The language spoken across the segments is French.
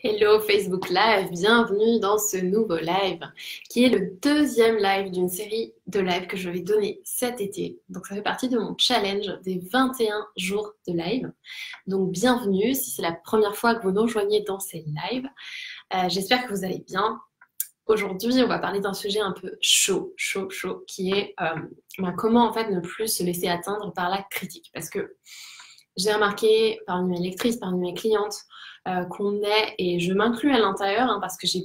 Hello Facebook Live, bienvenue dans ce nouveau live qui est le deuxième live d'une série de lives que je vais donner cet été. Donc ça fait partie de mon challenge des 21 jours de live. Donc bienvenue si c'est la première fois que vous nous rejoignez dans ces lives. J'espère que vous allez bien. Aujourd'hui, on va parler d'un sujet un peu chaud, qui est comment en fait ne plus se laisser atteindre par la critique. Parce que j'ai remarqué parmi mes lectrices, parmi mes clientes, qu'on est, et je m'inclus à l'intérieur parce que j'ai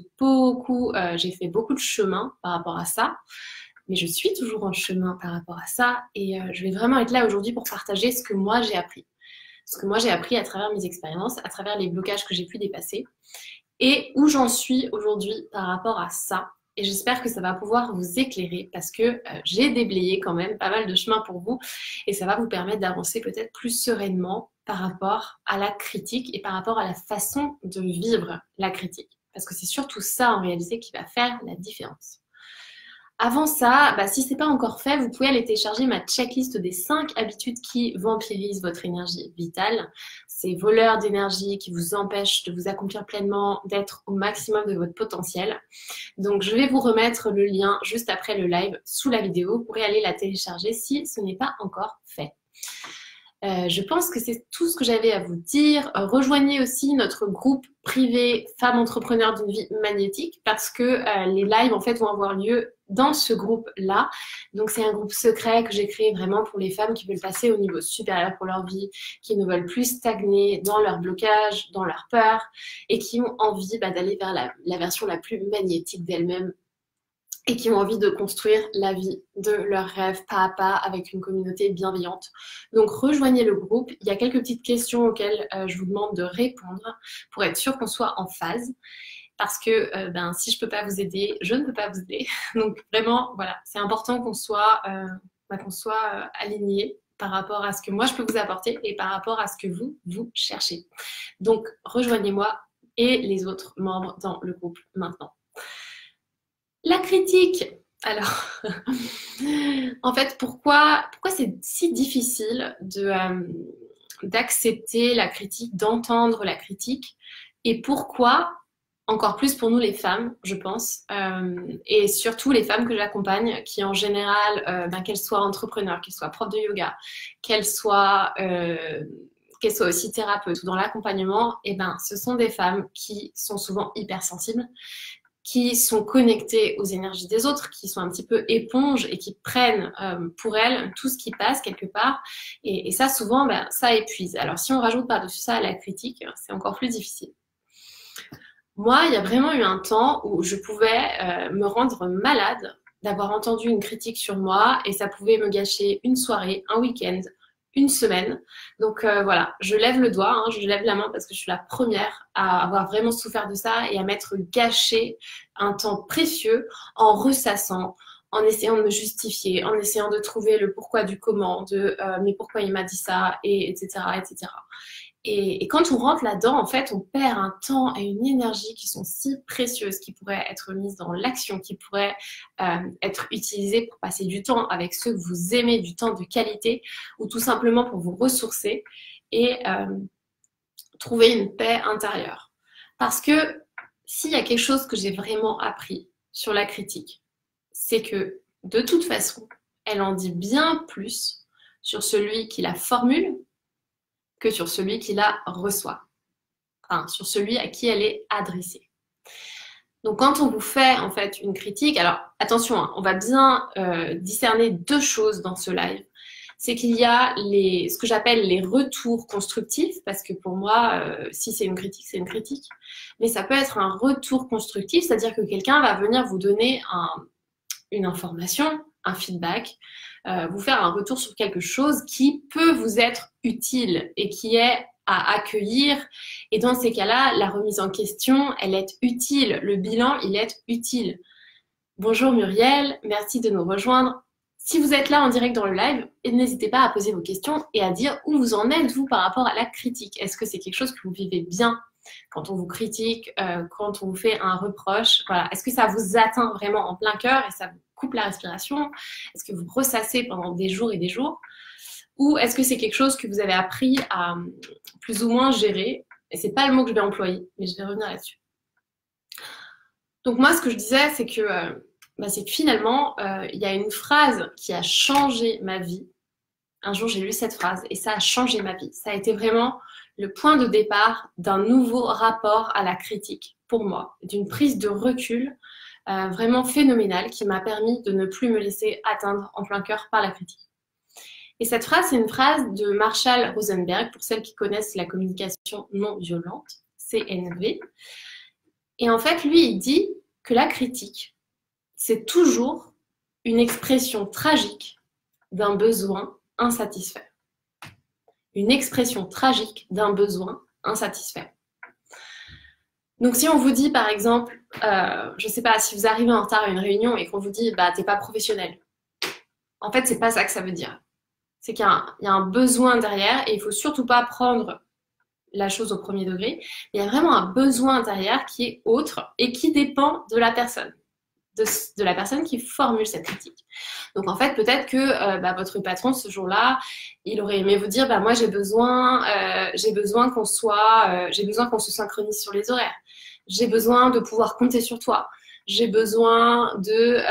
fait beaucoup de chemin par rapport à ça, mais je suis toujours en chemin par rapport à ça, et je vais vraiment être là aujourd'hui pour partager ce que moi j'ai appris. Ce que moi j'ai appris à travers mes expériences, à travers les blocages que j'ai pu dépasser, et où j'en suis aujourd'hui par rapport à ça. Et j'espère que ça va pouvoir vous éclairer parce que j'ai déblayé quand même pas mal de chemin pour vous et ça va vous permettre d'avancer peut-être plus sereinement par rapport à la critique et par rapport à la façon de vivre la critique. Parce que c'est surtout ça en réalité qui va faire la différence. Avant ça, si ce n'est pas encore fait, vous pouvez aller télécharger ma checklist des 5 habitudes qui vampirisent votre énergie vitale. Ces voleurs d'énergie qui vous empêchent de vous accomplir pleinement, d'être au maximum de votre potentiel. Donc je vais vous remettre le lien juste après le live sous la vidéo. Vous pourrez aller la télécharger si ce n'est pas encore fait. Je pense que c'est tout ce que j'avais à vous dire. Rejoignez aussi notre groupe privé Femmes entrepreneurs d'une vie magnétique parce que les lives en fait vont avoir lieu dans ce groupe-là. Donc c'est un groupe secret que j'ai créé vraiment pour les femmes qui veulent passer au niveau supérieur pour leur vie, qui ne veulent plus stagner dans leur blocage, dans leur peur et qui ont envie d'aller vers la version la plus magnétique d'elles-mêmes et qui ont envie de construire la vie de leurs rêves pas à pas avec une communauté bienveillante. Donc rejoignez le groupe. Il y a quelques petites questions auxquelles je vous demande de répondre pour être sûr qu'on soit en phase. Parce que si je ne peux pas vous aider, je ne peux pas vous aider. Donc vraiment, voilà, c'est important qu'on soit, alignés par rapport à ce que moi je peux vous apporter et par rapport à ce que vous cherchez. Donc rejoignez-moi et les autres membres dans le groupe maintenant. La critique. Alors, en fait, pourquoi c'est si difficile d'accepter la critique, d'entendre la critique, et pourquoi, encore plus pour nous les femmes, je pense, et surtout les femmes que j'accompagne, qui en général, qu'elles soient entrepreneurs, qu'elles soient profs de yoga, qu'elles soient aussi thérapeutes ou dans l'accompagnement, ce sont des femmes qui sont souvent hypersensibles, qui sont connectées aux énergies des autres, qui sont un petit peu éponges et qui prennent pour elles tout ce qui passe quelque part. Et ça, souvent, ça épuise. Alors, si on rajoute par-dessus ça la critique, c'est encore plus difficile. Moi, il y a vraiment eu un temps où je pouvais me rendre malade d'avoir entendu une critique sur moi et ça pouvait me gâcher une soirée, un week-end, une semaine. Donc voilà, je lève le doigt, je lève la main parce que je suis la première à avoir vraiment souffert de ça et à m'être gâché un temps précieux en ressassant, en essayant de me justifier, en essayant de trouver le pourquoi du comment, mais pourquoi il m'a dit ça, et etc. etc. Et quand on rentre là-dedans, en fait, on perd un temps et une énergie qui sont si précieuses, qui pourraient être mises dans l'action, qui pourraient être utilisées pour passer du temps avec ceux que vous aimez, du temps de qualité, ou tout simplement pour vous ressourcer et trouver une paix intérieure. Parce que s'il y a quelque chose que j'ai vraiment appris sur la critique, c'est que de toute façon, elle en dit bien plus sur celui qui la formule que sur celui qui la reçoit, sur celui à qui elle est adressée. Donc quand on vous fait en fait une critique, alors attention, on va bien discerner deux choses dans ce live. C'est qu'il y a ce que j'appelle les retours constructifs, parce que pour moi, si c'est une critique, c'est une critique, mais ça peut être un retour constructif, c'est-à-dire que quelqu'un va venir vous donner une information, un feedback, vous faire un retour sur quelque chose qui peut vous être utile et qui est à accueillir. Et dans ces cas-là, la remise en question, elle est utile. Le bilan, il est utile. Bonjour Muriel, merci de nous rejoindre. Si vous êtes là en direct dans le live, n'hésitez pas à poser vos questions et à dire où vous en êtes, vous, par rapport à la critique. Est-ce que c'est quelque chose que vous vivez bien quand on vous critique, quand on vous fait un reproche? Voilà. Est-ce que ça vous atteint vraiment en plein cœur et ça vous coupe la respiration? Est-ce que vous ressassez pendant des jours et des jours? Ou est-ce que c'est quelque chose que vous avez appris à plus ou moins gérer Et c'est pas le mot que je vais employer, mais je vais revenir là-dessus. Donc moi, ce que je disais, c'est que finalement, il y a une phrase qui a changé ma vie. Un jour, j'ai lu cette phrase et ça a changé ma vie. Ça a été vraiment le point de départ d'un nouveau rapport à la critique pour moi, d'une prise de recul vraiment phénoménale qui m'a permis de ne plus me laisser atteindre en plein cœur par la critique. Et cette phrase, c'est une phrase de Marshall Rosenberg, pour celles qui connaissent la communication non violente, CNV. Et en fait, lui, il dit que la critique, c'est toujours une expression tragique d'un besoin insatisfait. Une expression tragique d'un besoin insatisfait. Donc si on vous dit par exemple, je ne sais pas, si vous arrivez en retard à une réunion et qu'on vous dit t'es pas professionnel, en fait c'est pas ça que ça veut dire. C'est qu'il y a un besoin derrière et il faut surtout pas prendre la chose au premier degré. Il y a vraiment un besoin derrière qui est autre et qui dépend de la personne. De la personne qui formule cette critique. Donc en fait, peut-être que votre patron ce jour-là, il aurait aimé vous dire moi j'ai besoin qu'on se synchronise sur les horaires. J'ai besoin de pouvoir compter sur toi. J'ai besoin de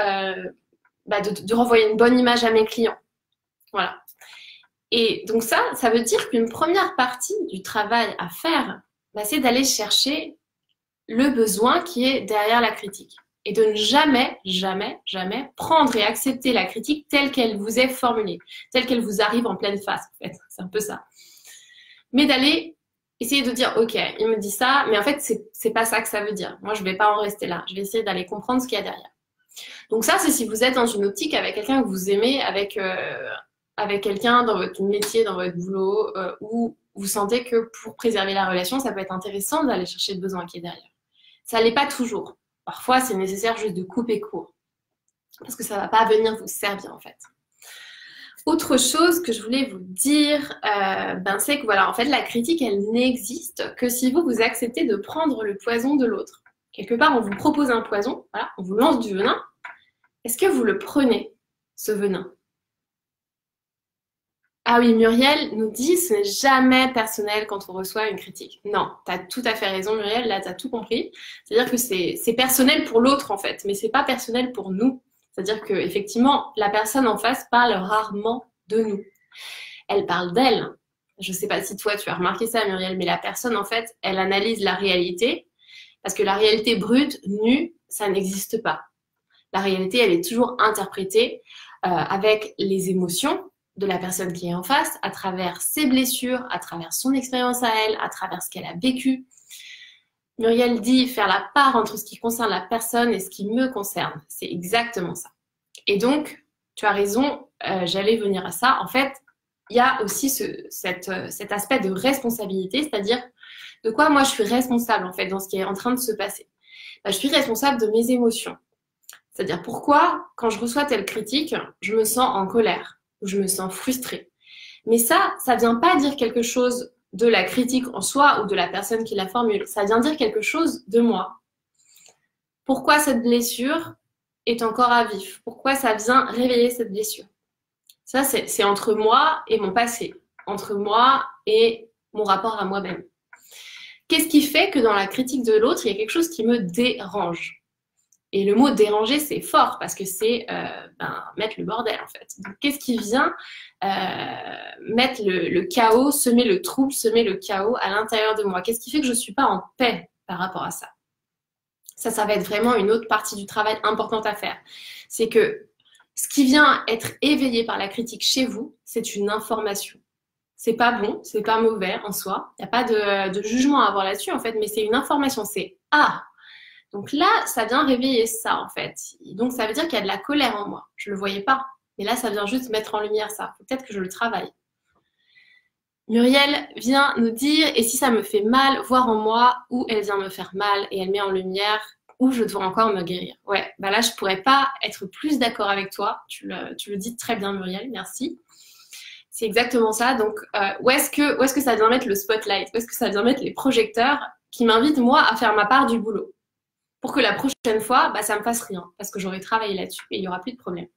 renvoyer une bonne image à mes clients. Voilà. Et donc ça veut dire qu'une première partie du travail à faire, c'est d'aller chercher le besoin qui est derrière la critique. Et de ne jamais, jamais, jamais prendre et accepter la critique telle qu'elle vous est formulée, telle qu'elle vous arrive en pleine face, en fait. C'est un peu ça. Mais d'aller essayer de dire, ok, il me dit ça, mais en fait, c'est pas ça que ça veut dire. Moi, je vais pas en rester là. Je vais essayer d'aller comprendre ce qu'il y a derrière. Donc ça, c'est si vous êtes dans une optique avec quelqu'un que vous aimez, avec quelqu'un dans votre métier, dans votre boulot, où vous sentez que pour préserver la relation, ça peut être intéressant d'aller chercher le besoin qui est derrière. Ça l'est pas toujours. Parfois, c'est nécessaire juste de couper court. Parce que ça ne va pas venir vous servir, en fait. Autre chose que je voulais vous dire, c'est que voilà, en fait, la critique, elle n'existe que si vous acceptez de prendre le poison de l'autre. Quelque part, on vous propose un poison, voilà, on vous lance du venin. Est-ce que vous le prenez, ce venin? Ah oui, Muriel nous dit ce n'est jamais personnel quand on reçoit une critique. Non, tu as tout à fait raison Muriel, là tu as tout compris. C'est-à-dire que c'est personnel pour l'autre en fait, mais c'est pas personnel pour nous. C'est-à-dire que effectivement, la personne en face parle rarement de nous. Elle parle d'elle. Je sais pas si toi tu as remarqué ça Muriel, mais la personne en fait, elle analyse la réalité parce que la réalité brute, nue, ça n'existe pas. La réalité, elle est toujours interprétée avec les émotions de la personne qui est en face, à travers ses blessures, à travers son expérience à elle, à travers ce qu'elle a vécu. Muriel dit faire la part entre ce qui concerne la personne et ce qui me concerne. C'est exactement ça. Et donc, tu as raison, j'allais venir à ça. En fait, il y a aussi cet aspect de responsabilité, c'est-à-dire de quoi moi je suis responsable en fait dans ce qui est en train de se passer. Je suis responsable de mes émotions. C'est-à-dire pourquoi, quand je reçois telle critique, je me sens en colère, ou je me sens frustrée. Mais ça vient pas dire quelque chose de la critique en soi ou de la personne qui la formule. Ça vient dire quelque chose de moi. Pourquoi cette blessure est encore à vif? Pourquoi ça vient réveiller cette blessure? Ça, c'est entre moi et mon passé, entre moi et mon rapport à moi-même. Qu'est-ce qui fait que dans la critique de l'autre, il y a quelque chose qui me dérange? Et le mot déranger, c'est fort parce que c'est mettre le bordel en fait. Donc, qu'est-ce qui vient mettre le chaos, semer le trouble, semer le chaos à l'intérieur de moi? Qu'est-ce qui fait que je ne suis pas en paix par rapport à ça? Ça va être vraiment une autre partie du travail importante à faire. C'est que ce qui vient être éveillé par la critique chez vous, c'est une information. C'est pas bon, c'est pas mauvais en soi. Il n'y a pas de jugement à avoir là-dessus en fait, mais c'est une information. C'est donc là, ça vient réveiller ça, en fait. Donc, ça veut dire qu'il y a de la colère en moi. Je ne le voyais pas. Mais là, ça vient juste mettre en lumière ça. Peut-être que je le travaille. Muriel vient nous dire, et si ça me fait mal, voir en moi où elle vient me faire mal et elle met en lumière où je dois encore me guérir. Ouais, là, je ne pourrais pas être plus d'accord avec toi. Tu le dis très bien, Muriel. Merci. C'est exactement ça. Donc, où est-ce que ça vient mettre le spotlight? Où est-ce que ça vient mettre les projecteurs qui m'invitent, moi, à faire ma part du boulot? Pour que la prochaine fois, ça me fasse rien, parce que j'aurai travaillé là-dessus et il n'y aura plus de problème.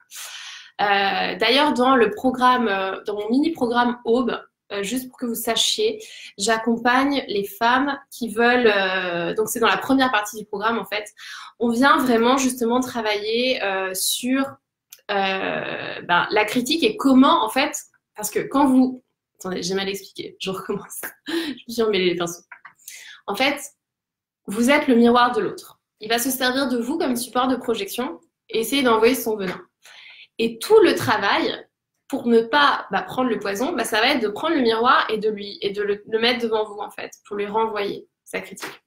D'ailleurs, dans le programme, dans mon mini-programme Aube, juste pour que vous sachiez, j'accompagne les femmes qui veulent, donc c'est dans la première partie du programme en fait, on vient vraiment justement travailler sur la critique et comment en fait, parce que quand vous... Attendez, j'ai mal expliqué, je recommence, je me suis emmêlé les pinceaux. En fait, vous êtes le miroir de l'autre. Il va se servir de vous comme support de projection et essayer d'envoyer son venin. Et tout le travail, pour ne pas prendre le poison, ça va être de prendre le miroir et de le mettre devant vous, en fait, pour lui renvoyer sa critique.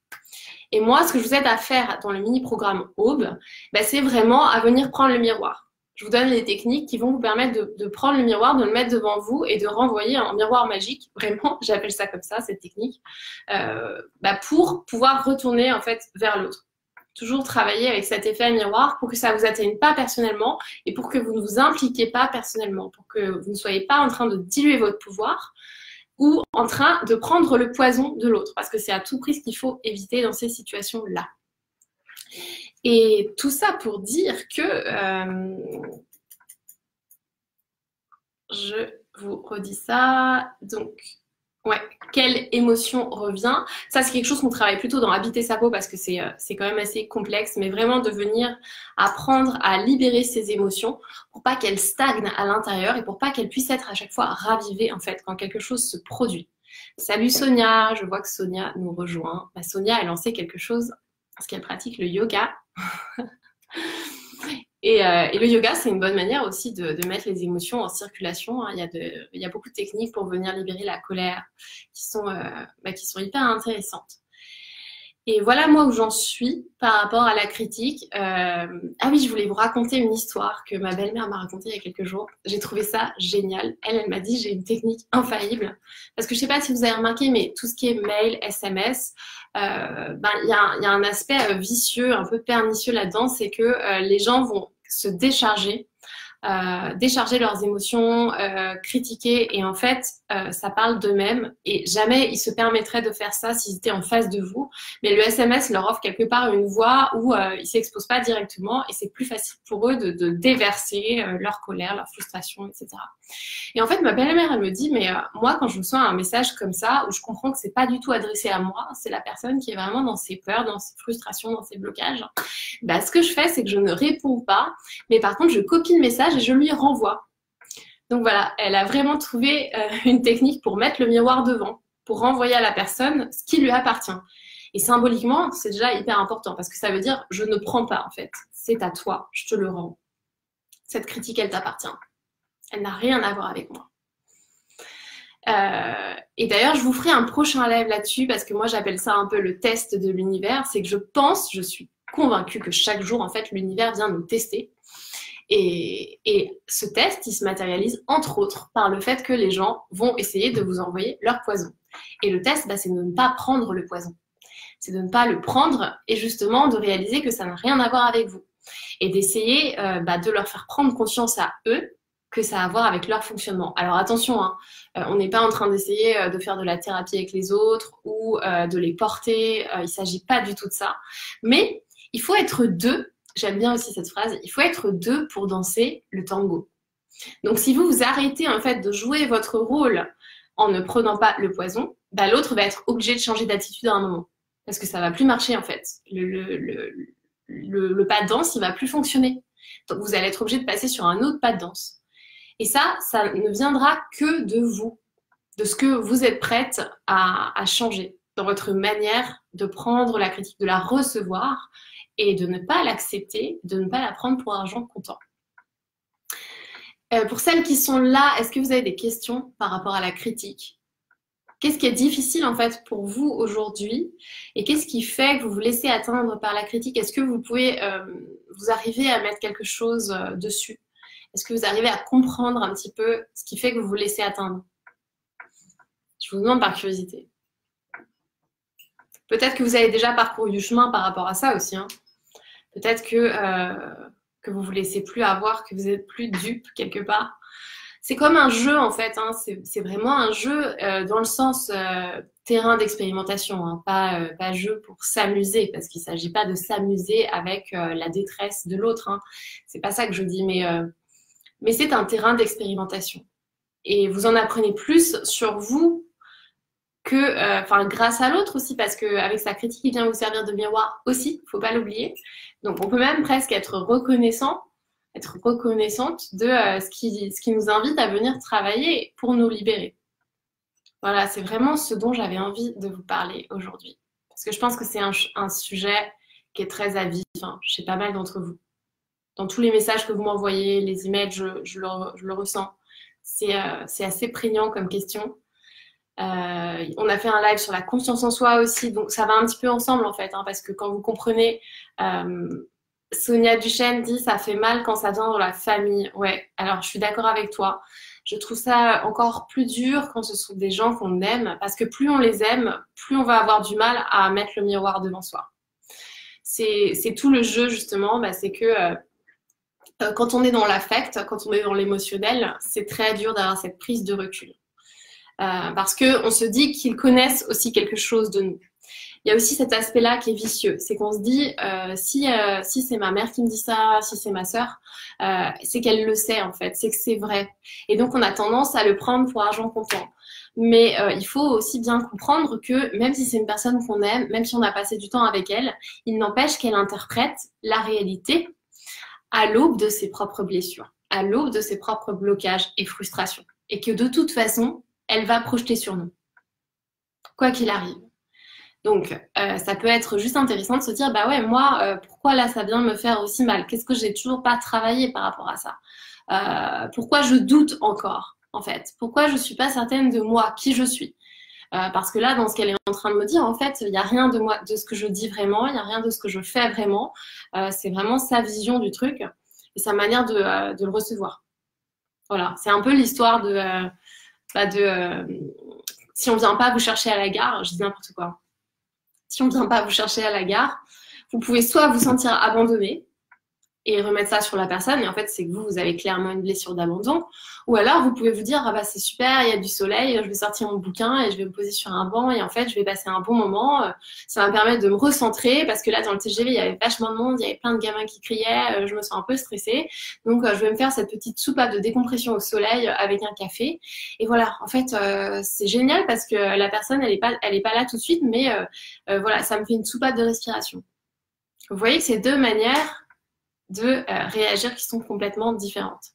Et moi, ce que je vous aide à faire dans le mini-programme Aube, c'est vraiment à venir prendre le miroir. Je vous donne les techniques qui vont vous permettre de prendre le miroir, de le mettre devant vous et de renvoyer un miroir magique. Vraiment, j'appelle ça comme ça, cette technique, pour pouvoir retourner, en fait, vers l'autre. Toujours travailler avec cet effet miroir pour que ça ne vous atteigne pas personnellement et pour que vous ne vous impliquiez pas personnellement, pour que vous ne soyez pas en train de diluer votre pouvoir ou en train de prendre le poison de l'autre, parce que c'est à tout prix ce qu'il faut éviter dans ces situations-là. Et tout ça pour dire que je vous redis ça, donc... Ouais, quelle émotion revient? Ça, c'est quelque chose qu'on travaille plutôt dans Habiter sa peau parce que c'est quand même assez complexe, mais vraiment de venir apprendre à libérer ces émotions pour pas qu'elles stagnent à l'intérieur et pour pas qu'elles puissent être à chaque fois ravivées en fait quand quelque chose se produit. Salut Sonia, je vois que Sonia nous rejoint. Sonia a lancé quelque chose parce qu'elle pratique le yoga. Et le yoga, c'est une bonne manière aussi de mettre les émotions en circulation. Hein. Il y a beaucoup de techniques pour venir libérer la colère qui sont hyper intéressantes. Et voilà moi où j'en suis par rapport à la critique. Ah oui, je voulais vous raconter une histoire que ma belle-mère m'a racontée il y a quelques jours. J'ai trouvé ça génial. Elle m'a dit j'ai une technique infaillible. Parce que je ne sais pas si vous avez remarqué, mais tout ce qui est mail, SMS, il y a un aspect vicieux, un peu pernicieux là-dedans. C'est que les gens vont se décharger leurs émotions, critiquer, et en fait, ça parle d'eux-mêmes, et jamais ils se permettraient de faire ça s'ils étaient en face de vous, mais le SMS leur offre quelque part une voie où ils s'exposent pas directement, et c'est plus facile pour eux de déverser leur colère, leur frustration, etc. Et en fait, ma belle-mère, elle me dit, mais moi, quand je reçois un message comme ça, où je comprends que c'est pas du tout adressé à moi, c'est la personne qui est vraiment dans ses peurs, dans ses frustrations, dans ses blocages, ce que je fais, c'est que je ne réponds pas, mais par contre, je copie le message et je lui renvoie. Donc voilà, elle a vraiment trouvé une technique pour mettre le miroir devant, pour renvoyer à la personne ce qui lui appartient. Et symboliquement, c'est déjà hyper important, parce que ça veut dire, je ne prends pas en fait, c'est à toi, je te le rends. Cette critique, elle t'appartient. Elle n'a rien à voir avec moi. Et d'ailleurs, je vous ferai un prochain live là-dessus parce que moi, j'appelle ça un peu le test de l'univers. C'est que je suis convaincue que chaque jour, en fait, l'univers vient nous tester. Et ce test, il se matérialise entre autres par le fait que les gens vont essayer de vous envoyer leur poison. Et le test, c'est de ne pas prendre le poison. C'est de ne pas le prendre et justement de réaliser que ça n'a rien à voir avec vous. Et d'essayer de leur faire prendre conscience à eux que ça a à voir avec leur fonctionnement. Alors attention, hein, on n'est pas en train d'essayer de faire de la thérapie avec les autres ou de les porter, il ne s'agit pas du tout de ça. Mais il faut être deux, j'aime bien aussi cette phrase, il faut être deux pour danser le tango. Donc si vous arrêtez en fait de jouer votre rôle en ne prenant pas le poison, l'autre va être obligé de changer d'attitude à un moment. Parce que ça ne va plus marcher en fait. Le pas de danse, il ne va plus fonctionner. Donc vous allez être obligé de passer sur un autre pas de danse. Et ça ne viendra que de vous, de ce que vous êtes prête à changer dans votre manière de prendre la critique, de la recevoir et de ne pas l'accepter, de ne pas la prendre pour argent comptant. Pour celles qui sont là, est-ce que vous avez des questions par rapport à la critique? Qu'est-ce qui est difficile en fait pour vous aujourd'hui? Et qu'est-ce qui fait que vous vous laissez atteindre par la critique? Est-ce que vous pouvez vous arriver à mettre quelque chose dessus? Est-ce que vous arrivez à comprendre un petit peu ce qui fait que vous vous laissez atteindre? Je vous demande par curiosité. Peut-être que vous avez déjà parcouru du chemin par rapport à ça aussi. Hein. Peut-être que vous ne vous laissez plus avoir, que vous n'êtes plus dupe quelque part. C'est comme un jeu en fait, hein. C'est vraiment un jeu dans le sens terrain d'expérimentation, hein. Pas jeu pour s'amuser, parce qu'il ne s'agit pas de s'amuser avec la détresse de l'autre. Hein. C'est pas ça que je dis, mais c'est un terrain d'expérimentation. et vous en apprenez plus sur vous que, enfin, grâce à l'autre aussi, parce qu'avec sa critique, il vient vous servir de miroir aussi, faut pas l'oublier. Donc, on peut même presque être reconnaissant, être reconnaissante de ce qui nous invite à venir travailler pour nous libérer. Voilà, c'est vraiment ce dont j'avais envie de vous parler aujourd'hui. Parce que je pense que c'est un sujet qui est très à vif, hein, chez pas mal d'entre vous. Dans tous les messages que vous m'envoyez, les emails, je le ressens. C'est assez prégnant comme question. On a fait un live sur la confiance en soi aussi, donc ça va un petit peu ensemble en fait, hein, parce que quand vous comprenez, Sonia Duchesne dit ça fait mal quand ça vient dans la famille. Ouais, alors je suis d'accord avec toi. Je trouve ça encore plus dur quand ce sont des gens qu'on aime, parce que plus on les aime, plus on va avoir du mal à mettre le miroir devant soi. C'est tout le jeu justement, bah, c'est que quand on est dans l'affect, quand on est dans l'émotionnel, c'est très dur d'avoir cette prise de recul. Parce qu'on se dit qu'ils connaissent aussi quelque chose de nous. Il y a aussi cet aspect-là qui est vicieux. C'est qu'on se dit, si c'est ma mère qui me dit ça, si c'est ma sœur, c'est qu'elle le sait en fait, c'est que c'est vrai. Et donc on a tendance à le prendre pour argent comptant. Mais il faut aussi bien comprendre que même si c'est une personne qu'on aime, même si on a passé du temps avec elle, il n'empêche qu'elle interprète la réalité à l'aube de ses propres blessures, à l'aube de ses propres blocages et frustrations. Et que de toute façon, elle va projeter sur nous, quoi qu'il arrive. Donc, ça peut être juste intéressant de se dire, bah ouais, moi, pourquoi là, ça vient me faire aussi mal? Qu'est-ce que j'ai toujours pas travaillé par rapport à ça? Pourquoi je doute encore, en fait? Pourquoi je suis pas certaine de moi, qui je suis? Parce que là, dans ce qu'elle est en train de me dire, en fait, il n'y a rien de moi, de ce que je dis vraiment, il n'y a rien de ce que je fais vraiment. C'est vraiment sa vision du truc et sa manière de le recevoir. Voilà, c'est un peu l'histoire de si on vient pas vous chercher à la gare, je dis n'importe quoi. Si on vient pas vous chercher à la gare, vous pouvez soit vous sentir abandonné et remettre ça sur la personne, et en fait c'est que vous avez clairement une blessure d'abandon, ou alors vous pouvez vous dire ah bah c'est super, il y a du soleil, je vais sortir mon bouquin et je vais me poser sur un banc et en fait je vais passer un bon moment, ça va me permettre de me recentrer parce que là dans le TGV il y avait vachement de monde, il y avait plein de gamins qui criaient, je me sens un peu stressée, donc je vais me faire cette petite soupape de décompression au soleil avec un café, et voilà, en fait c'est génial parce que la personne elle est pas là tout de suite, mais voilà, ça me fait une soupape de respiration. Vous voyez que c'est deux manières de réagir qui sont complètement différentes.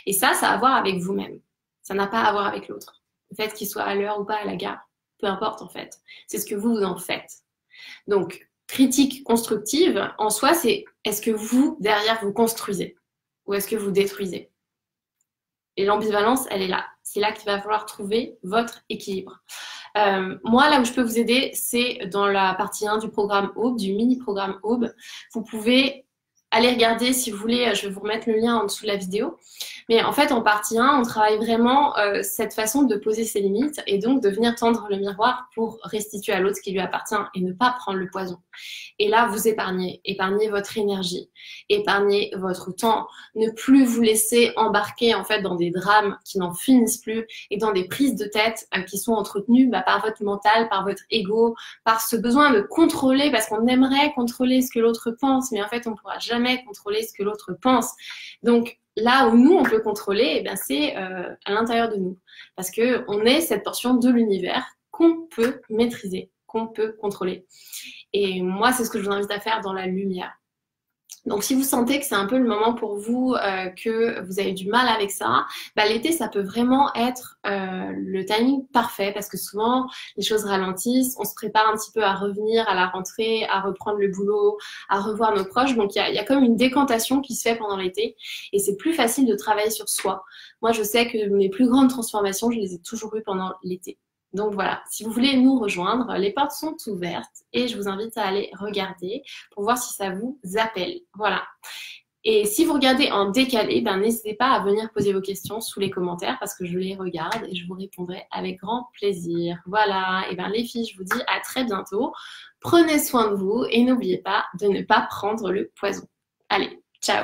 Et ça a à voir avec vous-même. Ça n'a pas à voir avec l'autre. Le fait qu'il soit à l'heure ou pas à la gare, peu importe en fait. C'est ce que vous en faites. Donc, critique constructive, en soi, c'est est-ce que vous, derrière, vous construisez ou est-ce que vous détruisez? Et l'ambivalence, elle est là. C'est là qu'il va falloir trouver votre équilibre. Moi, là où je peux vous aider, c'est dans la partie 1 du programme Aube, du mini-programme Aube. Vous pouvez allez regarder si vous voulez, je vais vous remettre le lien en dessous de la vidéo. Mais en fait, en partie 1, on travaille vraiment cette façon de poser ses limites et donc de venir tendre le miroir pour restituer à l'autre ce qui lui appartient et ne pas prendre le poison. Et là, vous épargnez votre énergie, épargnez votre temps, ne plus vous laisser embarquer en fait dans des drames qui n'en finissent plus et dans des prises de tête qui sont entretenues par votre mental, par votre ego, par ce besoin de contrôler parce qu'on aimerait contrôler ce que l'autre pense, mais en fait, on ne pourra jamais contrôler ce que l'autre pense. Donc, là où nous, on peut contrôler, eh bien, c'est à l'intérieur de nous. Parce qu'on est cette portion de l'univers qu'on peut maîtriser, qu'on peut contrôler. Et moi, c'est ce que je vous invite à faire dans la lumière. Donc, si vous sentez que c'est un peu le moment pour vous, que vous avez du mal avec ça, l'été, ça peut vraiment être le timing parfait parce que souvent, les choses ralentissent, on se prépare un petit peu à revenir à la rentrée, à reprendre le boulot, à revoir nos proches. Donc, il y a comme une décantation qui se fait pendant l'été et c'est plus facile de travailler sur soi. Moi, je sais que mes plus grandes transformations, je les ai toujours eues pendant l'été. Donc voilà, si vous voulez nous rejoindre, les portes sont ouvertes et je vous invite à aller regarder pour voir si ça vous appelle. Voilà. Et si vous regardez en décalé, n'hésitez pas à venir poser vos questions sous les commentaires parce que je les regarde et je vous répondrai avec grand plaisir. Voilà, et les filles, je vous dis à très bientôt. Prenez soin de vous et n'oubliez pas de ne pas prendre le poison. Allez, ciao!